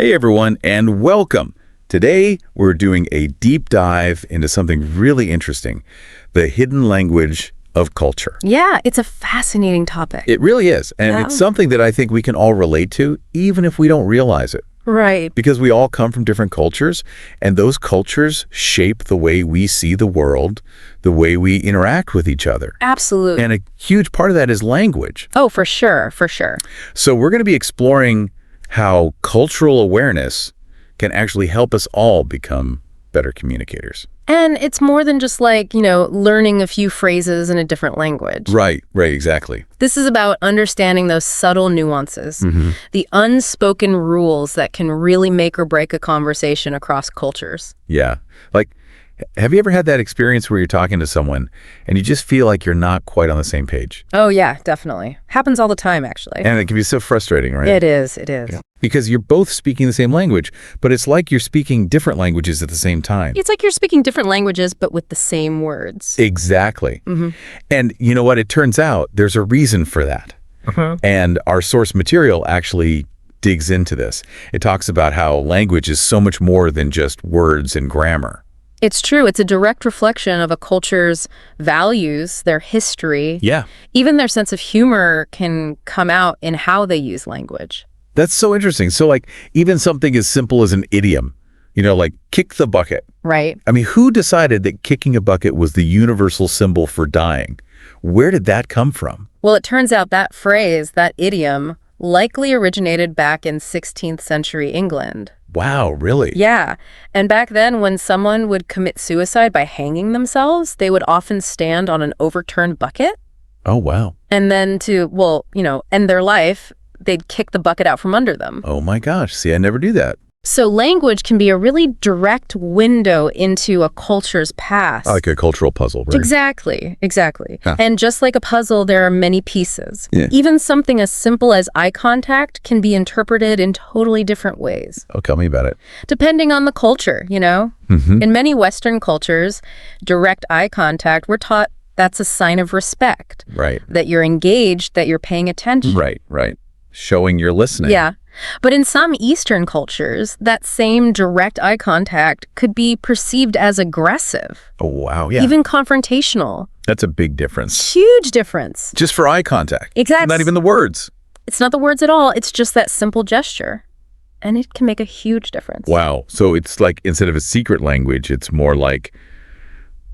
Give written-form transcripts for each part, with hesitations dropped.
Hey everyone, and welcome. Today, we're doing a deep dive into something really interesting, the hidden language of culture. Yeah, it's a fascinating topic. It really is, and it's something that I think we can all relate to, even if we don't realize it. Right. Because we all come from different cultures, and those cultures shape the way we see the world, the way we interact with each other. Absolutely. And a huge part of that is language. Oh, for sure, for sure. So we're going to be exploring how cultural awareness can actually help us all become better communicators. And it's more than just like, learning a few phrases in a different language. Right, exactly. This is about understanding those subtle nuances, the unspoken rules that can really make or break a conversation across cultures. Yeah. Like, have you ever had that experience where you're talking to someone and you just feel like you're not quite on the same page? Oh, yeah, definitely. Happens all the time, actually. And it can be so frustrating, right? It is. Yeah. Because you're both speaking the same language, but it's like you're speaking different languages at the same time. It's like you're speaking different languages, but with the same words. Exactly. And you know what? It turns out there's a reason for that. And our source material actually digs into this. It talks about how language is so much more than just words and grammar. It's true. It's a direct reflection of a culture's values, their history. Yeah. Even their sense of humor can come out in how they use language. That's so interesting. So like even something as simple as an idiom, like kick the bucket. Right. I mean, who decided that kicking a bucket was the universal symbol for dying? Where did that come from? Well, it turns out that phrase, that idiom, likely originated back in 16th century England. Wow, really? Yeah. And back then, when someone would commit suicide by hanging themselves, they would often stand on an overturned bucket. Oh, wow. And then end their life, they'd kick the bucket out from under them. Oh my gosh. See, I never do that. So language can be a really direct window into a culture's past. Like a cultural puzzle, right? Exactly. Huh. And just like a puzzle, there are many pieces. Yeah. Even something as simple as eye contact can be interpreted in totally different ways. Oh, tell me about it. Depending on the culture, In many Western cultures, direct eye contact, we're taught that's a sign of respect. Right. That you're engaged, that you're paying attention. Right. Showing you're listening. Yeah. But in some Eastern cultures, that same direct eye contact could be perceived as aggressive. Oh, wow. Yeah. Even confrontational. That's a big difference. Huge difference. Just for eye contact. Exactly. Not even the words. It's not the words at all. It's just that simple gesture. And it can make a huge difference. Wow. So it's like instead of a secret language, it's more like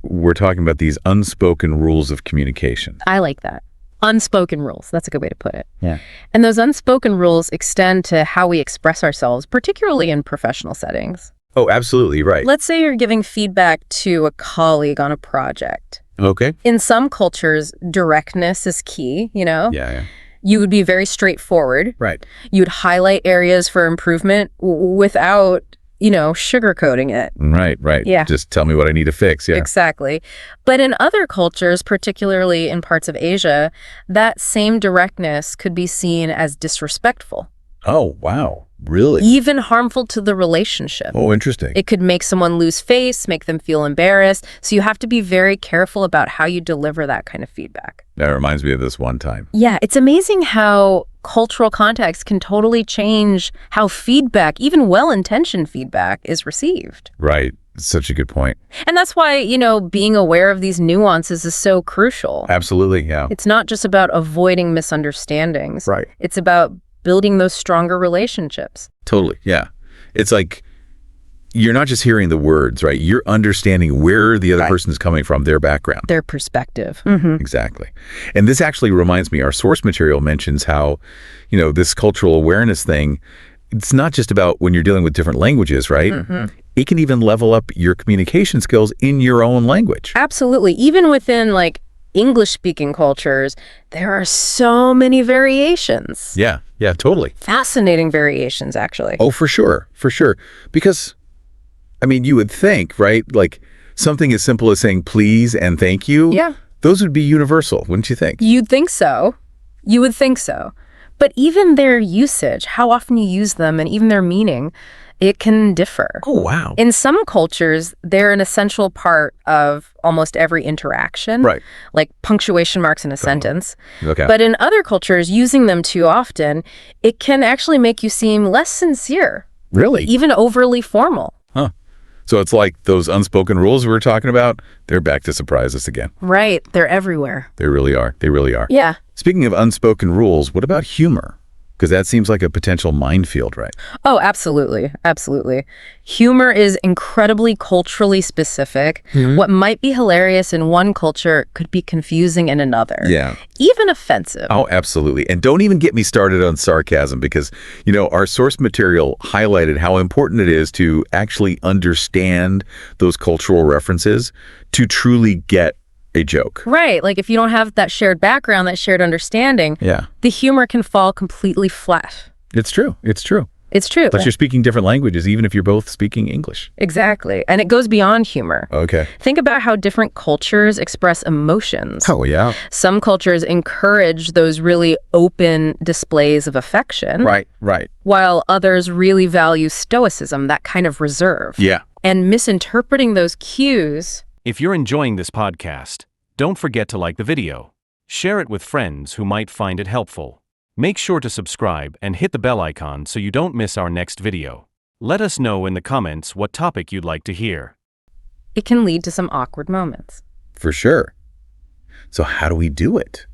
we're talking about these unspoken rules of communication. I like that. Unspoken rules. That's a good way to put it. Yeah. And those unspoken rules extend to how we express ourselves, particularly in professional settings. Oh, absolutely. Right. Let's say you're giving feedback to a colleague on a project. Okay. In some cultures, directness is key, Yeah. You would be very straightforward. Right. You'd highlight areas for improvement without, sugarcoating it. Right. Yeah. Just tell me what I need to fix. Yeah. Exactly. But in other cultures, particularly in parts of Asia, that same directness could be seen as disrespectful. Oh, wow. Really? Even harmful to the relationship. Oh, interesting. It could make someone lose face, make them feel embarrassed. So you have to be very careful about how you deliver that kind of feedback. That reminds me of this one time. Yeah, it's amazing how cultural context can totally change how feedback, even well-intentioned feedback, is received. Right. Such a good point. And that's why, being aware of these nuances is so crucial. Absolutely. Yeah. It's not just about avoiding misunderstandings. Right. It's about building those stronger relationships. Totally. Yeah. It's like you're not just hearing the words, right? You're understanding where the other person is coming from, their background. Their perspective. Exactly. And this actually reminds me, our source material mentions how, this cultural awareness thing, it's not just about when you're dealing with different languages, right? It can even level up your communication skills in your own language. Absolutely. Even within English-speaking cultures, there are so many variations. Yeah, totally. Fascinating variations, actually. Oh, for sure. Because, you would think, right? Like something as simple as saying please and thank you. Yeah. Those would be universal, wouldn't you think? You'd think so. You would think so. But even their usage, how often you use them, and even their meaning, it can differ. Oh, wow. In some cultures, they're an essential part of almost every interaction. Right. Like punctuation marks in a sentence. Okay. But in other cultures, using them too often, it can actually make you seem less sincere Really? even overly formal. Huh. So it's like those unspoken rules we were talking about, they're back to surprise us again. Right. They're everywhere. They really are. They really are. Yeah. Speaking of unspoken rules, what about humor? Because that seems like a potential minefield, right? Oh, absolutely. Absolutely. Humor is incredibly culturally specific. What might be hilarious in one culture could be confusing in another. Yeah. Even offensive. Oh, absolutely. And don't even get me started on sarcasm because, our source material highlighted how important it is to actually understand those cultural references to truly get a joke. Right. Like if you don't have that shared background, that shared understanding, Yeah. the humor can fall completely flat. It's true. It's true. It's true. Unless you're speaking different languages, even if you're both speaking English. Exactly. And it goes beyond humor. Okay. Think about how different cultures express emotions. Oh, yeah. Some cultures encourage those really open displays of affection, Right. while others really value stoicism, that kind of reserve. Yeah. And misinterpreting those cues. If you're enjoying this podcast, don't forget to like the video. Share it with friends who might find it helpful. Make sure to subscribe and hit the bell icon so you don't miss our next video. Let us know in the comments what topic you'd like to hear. It can lead to some awkward moments. For sure. So how do we do it?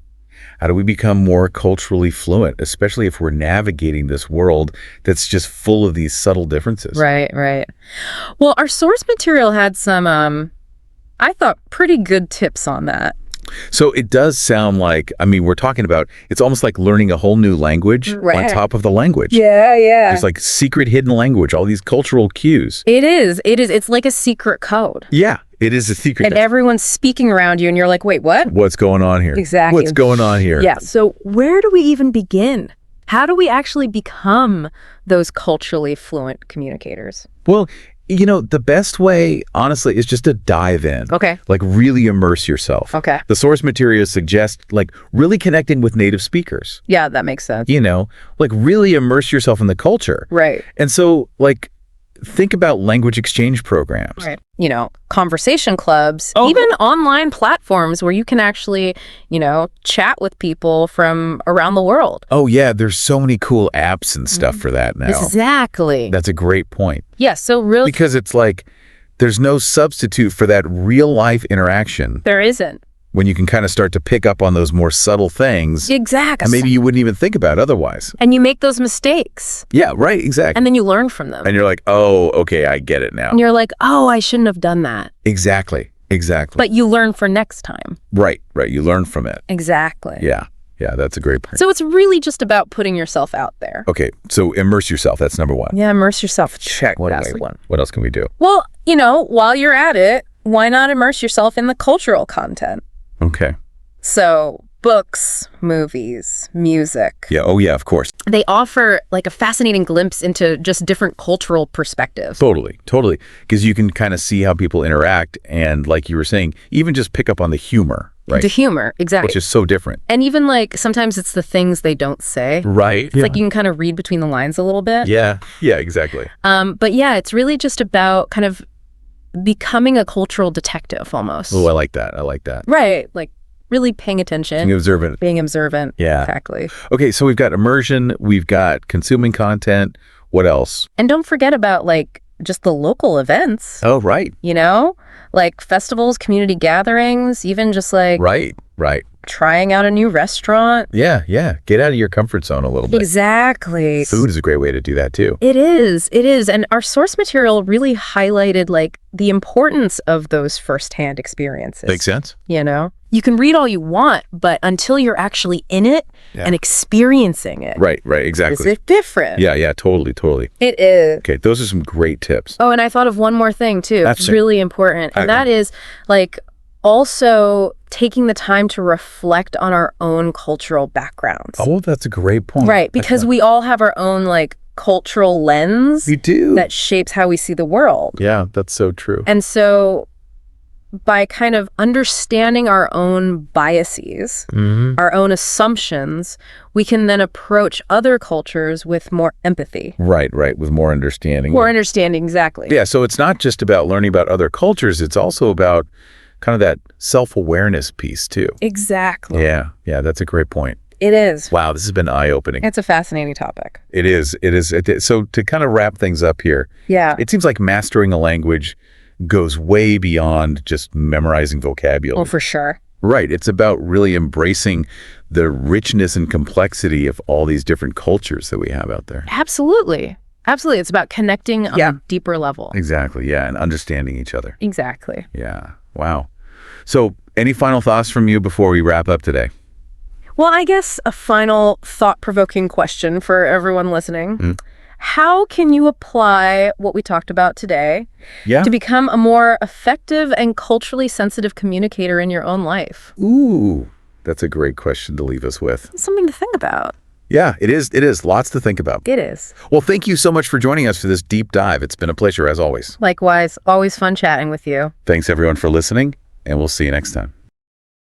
How do we become more culturally fluent, especially if we're navigating this world that's just full of these subtle differences? Right. Well, our source material had some, I thought, pretty good tips on that. So it does sound like, we're talking about, it's almost like learning a whole new language on top of the language. Yeah. There's like secret hidden language, all these cultural cues. It is. It's like a secret code. Yeah, it is a secret. And everyone's speaking around you and you're like, wait, what? What's going on here? Exactly. What's going on here? Yeah. So where do we even begin? How do we actually become those culturally fluent communicators? Well, the best way, honestly, is just to dive in. Okay. Like really immerse yourself. Okay. The source materials suggest like really connecting with native speakers. Yeah, that makes sense. Like really immerse yourself in the culture. Right. And so like think about language exchange programs. Right. Conversation clubs, Oh. even online platforms where you can actually, chat with people from around the world. Oh yeah, there's so many cool apps and stuff for that now. Exactly. That's a great point. Yeah, so really Because it's like there's no substitute for that real life interaction there isn't. when you can kind of start to pick up on those more subtle things Exactly. and maybe you wouldn't even think about otherwise. And you make those mistakes Yeah, right, exactly. and then you learn from them. And you're like, oh, okay, I get it now. And you're like, oh, I shouldn't have done that. Exactly. But you learn for next time. Right. You learn from it. Exactly. Yeah, that's a great point. So it's really just about putting yourself out there. Okay, so immerse yourself. That's number one. Yeah, immerse yourself. Check. What else can we do? Well, while you're at it, why not immerse yourself in the cultural content? Okay. So books, movies, music. Yeah, oh yeah, of course. They offer like a fascinating glimpse into just different cultural perspectives. Totally. Because you can kind of see how people interact and like you were saying, even just pick up on the humor, right? The humor, exactly. Which is so different. And even like sometimes it's the things they don't say. Right. It's like you can kind of read between the lines a little bit. Yeah, exactly. But yeah, it's really just about kind of becoming a cultural detective almost. Oh, I like that. Right. Like really paying attention. Being observant. Yeah. Exactly. Okay, so we've got immersion, we've got consuming content. What else? And don't forget about like just the local events, Oh, right. like festivals, community gatherings, even just like Right. trying out a new restaurant. Yeah. Get out of your comfort zone a little bit. Exactly. Food is a great way to do that too. It is. And our source material really highlighted like the importance of those firsthand experiences. Makes sense? You can read all you want, but until you're actually in it and experiencing it. Right, exactly. It's different. Yeah, totally. It is. Okay, those are some great tips. Oh, and I thought of one more thing too. That's really important. And that is like also taking the time to reflect on our own cultural backgrounds. Oh, that's a great point. Right, because we all have our own like cultural lens We do. that shapes how we see the world. Yeah, that's so true. And so by kind of understanding our own biases, our own assumptions, we can then approach other cultures with more empathy. Right, with more understanding. More understanding, exactly. Yeah, so it's not just about learning about other cultures, it's also about kind of that self-awareness piece too. Exactly. Yeah, that's a great point. It is. Wow, this has been eye-opening. It's a fascinating topic. It is. So to kind of wrap things up here, Yeah. it seems like mastering a language goes way beyond just memorizing vocabulary. Well, for sure. Right. It's about really embracing the richness and complexity of all these different cultures that we have out there. Absolutely. Absolutely. It's about connecting on Yeah. a deeper level. Exactly. Yeah. And understanding each other. Exactly. Yeah. Wow. So any final thoughts from you before we wrap up today? Well, I guess a final thought-provoking question for everyone listening. How can you apply what we talked about today Yeah. to become a more effective and culturally sensitive communicator in your own life? Ooh, that's a great question to leave us with. Something to think about. Yeah, it is. It is. Lots to think about. It is. Well, thank you so much for joining us for this deep dive. It's been a pleasure as always. Likewise, always fun chatting with you. Thanks everyone for listening, and we'll see you next time.